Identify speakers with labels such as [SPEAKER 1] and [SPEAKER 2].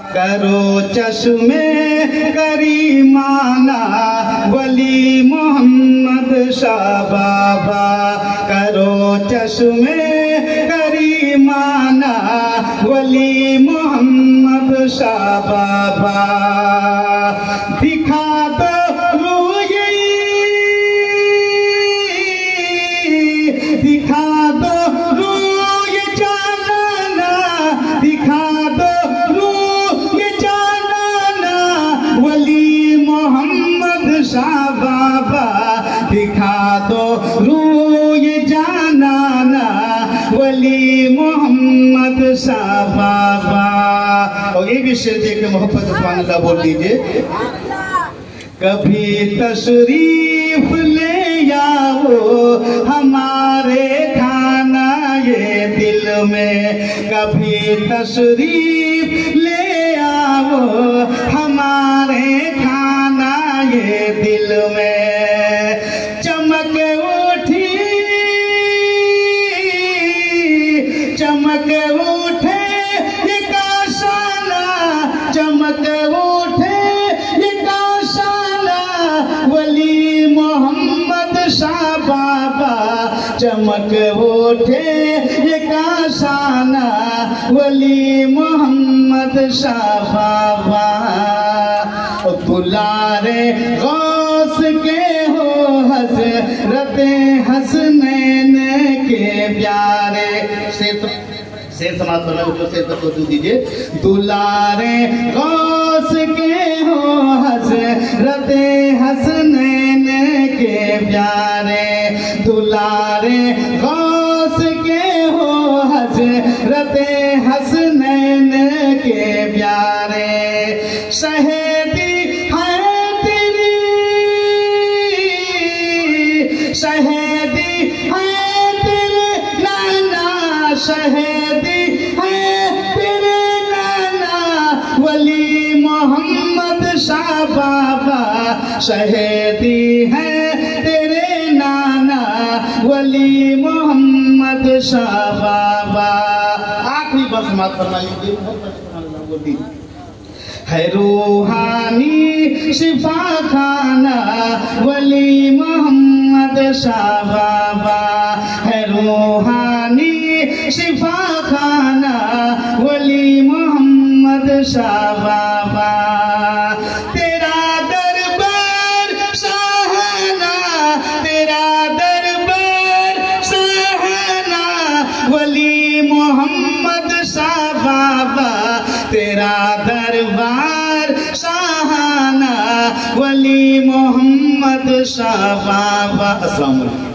[SPEAKER 1] करो चश्मे करीमाना वली मोहम्मद शाह बाबा, करो चश्मे करीमाना वली मोहम्मद शाह बाबा। दिखा दो रूए, दिखा दो रूए जाना, दिखा दो शाह बाबा, दिखा दो रूए जाना वली मोहम्मद शाह बाबा। और ये भी शेर देख के मोहब्बत सुभान अल्लाह बोल दीजिए। कभी तशरीफ ले आओ हमारे खाना ये दिल में, कभी तशरीफ ले आओ हमारे खाना ये दिल में। चमक उठी, चमक उठे ये काशाना, चमक उठे ये काशाना वली मोहम्मद शाह बाबा, चमक उठे ये काशाना वली मोहम्मद शाह बाबा। दुलारे गौस के हो हज़रत हसनैन के प्यारे। शेर समाप्त करना, जो शेर तक तो दीजिए। दुलारे गौस के हो हज़रत हसनैन के प्यारे, दुलारे गौस के हो हज़रत हसनैन के प्यारे। शहीदी है तेरी, शहीदी है तेरे नाना, शहीदी है तेरे नाना वली मोहम्मद शाह बाबा, शहीदी है तेरे नाना वली मोहम्मद शाह बाबा। आखिरी बस मात करना लीजिए। है रूहानी शिफा खाना वली मोहम्मद शाह बाबा, है रूहानी शिफा खाना वली मोहम्मद शाह बाबा। तेरा दरबार शाहना, तेरा दरबार शाहना वली मोहम्मद शाह बाबा, तेरा दरबार शाहाना वली मोहम्मद शाह बाबा। अस्सलाम वालेकुम।